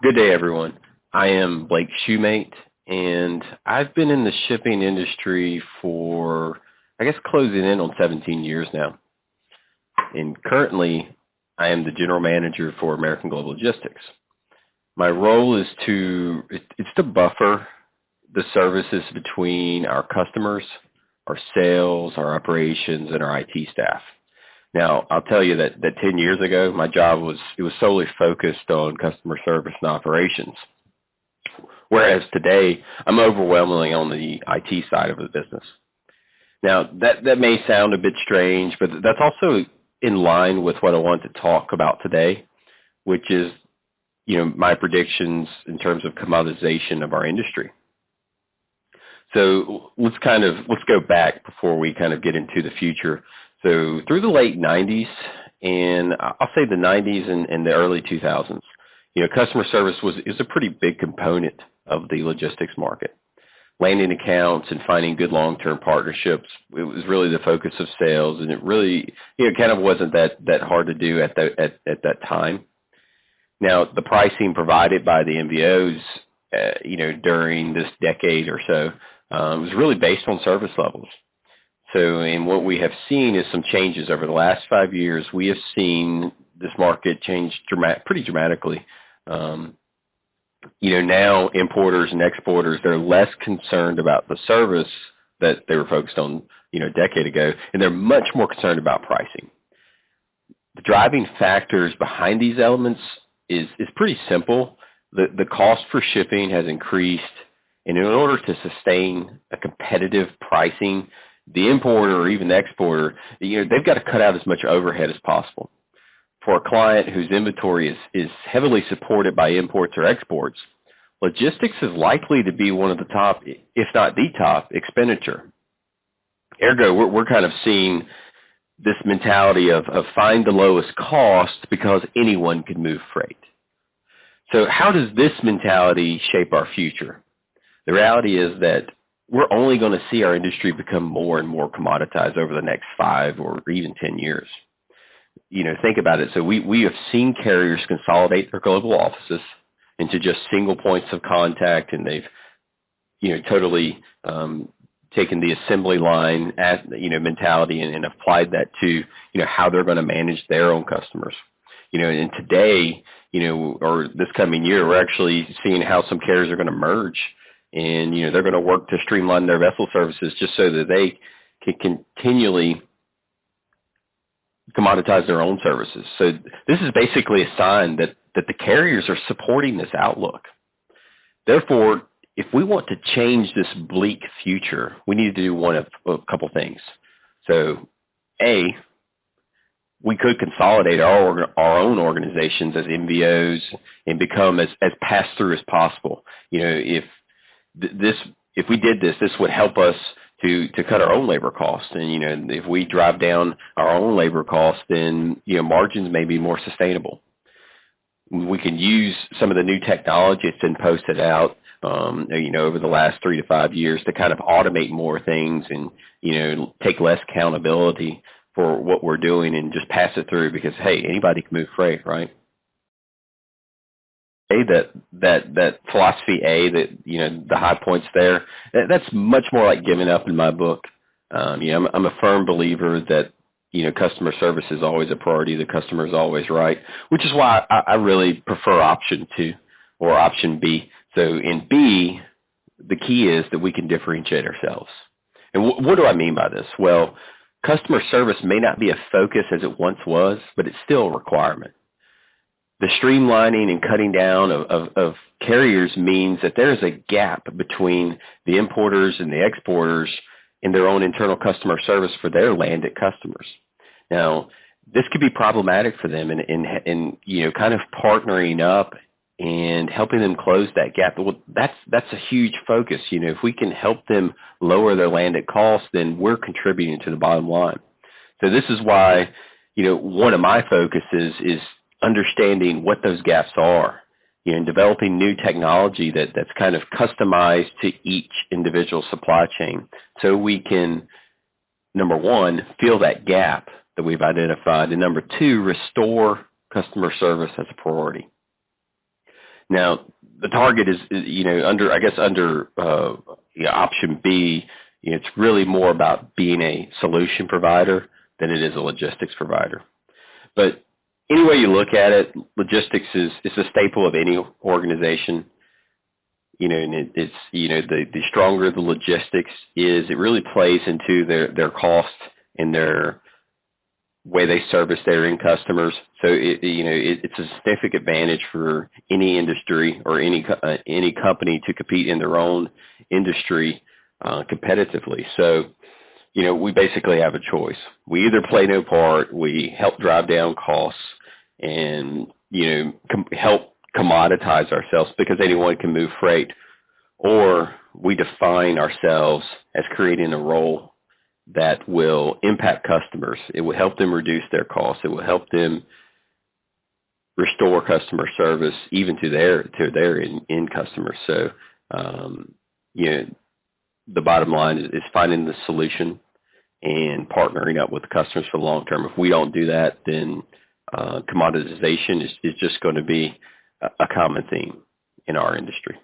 Good day, everyone. I am Blake Shumate, and I've been in the shipping industry for, I guess, closing in on 17 years now. And currently, I am the general manager for American Global Logistics. My role is it's to buffer the services between our customers, our sales, our operations, and our IT staff. Now, I'll tell you that 10 years ago, my job was solely focused on customer service and operations. Whereas today, I'm overwhelmingly on the IT side of the business. Now, that may sound a bit strange, but that's also in line with what I want to talk about today, which is, my predictions in terms of commoditization of our industry. So let's go back before we kind of get into the future. So through the late 90s, and I'll say the 90s and the early 2000s, customer service is a pretty big component of the logistics market. Landing accounts and finding good long-term partnerships, it was really the focus of sales, and it really, kind of wasn't that hard to do at that time. Now, the pricing provided by the MVOs, during this decade or so, was really based on service levels. So, and what we have seen is some changes over the last 5 years. We have seen this market change pretty dramatically. Now importers and exporters, they're less concerned about the service that they were focused on, a decade ago, and they're much more concerned about pricing. The driving factors behind these elements is pretty simple. The cost for shipping has increased, and in order to sustain a competitive pricing, the importer or even the exporter, they've got to cut out as much overhead as possible. For a client whose inventory is heavily supported by imports or exports, logistics is likely to be one of the top, if not the top, expenditure. Ergo, we're kind of seeing this mentality of find the lowest cost because anyone can move freight. So how does this mentality shape our future? The reality is that we're only going to see our industry become more and more commoditized over the next 5 or even 10 years. Think about it. So we have seen carriers consolidate their global offices into just single points of contact, and they've, totally taken the assembly line mentality and applied that to, how they're going to manage their own customers. And today, or this coming year, we're actually seeing how some carriers are going to merge. And, they're going to work to streamline their vessel services just so that they can continually commoditize their own services. So this is basically a sign that the carriers are supporting this outlook. Therefore, if we want to change this bleak future, we need to do one of a couple things. So, A, we could consolidate our own organizations as MVOs and become as pass-through as possible. If we did this would help us to cut our own labor costs. And, if we drive down our own labor costs, then, margins may be more sustainable. We can use some of the new technology that's been posted out, over the last 3 to 5 years to kind of automate more things and, take less accountability for what we're doing and just pass it through because, hey, anybody can move freight, right? That philosophy A, that the high points there, that's much more like giving up in my book. I'm a firm believer that customer service is always a priority. The customer is always right, which is why I really prefer option 2 or option B. So in B, the key is that we can differentiate ourselves. And what do I mean by this? Well, customer service may not be a focus as it once was, but it's still a requirement. The streamlining and cutting down of carriers means that there is a gap between the importers and the exporters in their own internal customer service for their landed customers. Now, this could be problematic for them in kind of partnering up and helping them close that gap. Well, that's a huge focus. If we can help them lower their landed costs, then we're contributing to the bottom line. So this is why, one of my focuses is understanding what those gaps are, and developing new technology that's kind of customized to each individual supply chain so we can, number one, fill that gap that we've identified, and number two, restore customer service as a priority. Now, the target is, under option B, it's really more about being a solution provider than it is a logistics provider. But any way you look at it, logistics is a staple of any organization. And it's the stronger the logistics is, it really plays into their cost and their way they service their end customers. So it's a significant advantage for any industry or any company to compete in their own industry competitively. So we basically have a choice. We either play no part, we help drive down costs, and help commoditize ourselves because anyone can move freight, or we define ourselves as creating a role that will impact customers. It will help them reduce their costs. It will help them restore customer service even to their end customers. So, the bottom line is finding the solution and partnering up with the customers for the long term. If we don't do that, then commoditization is just going to be a common theme in our industry.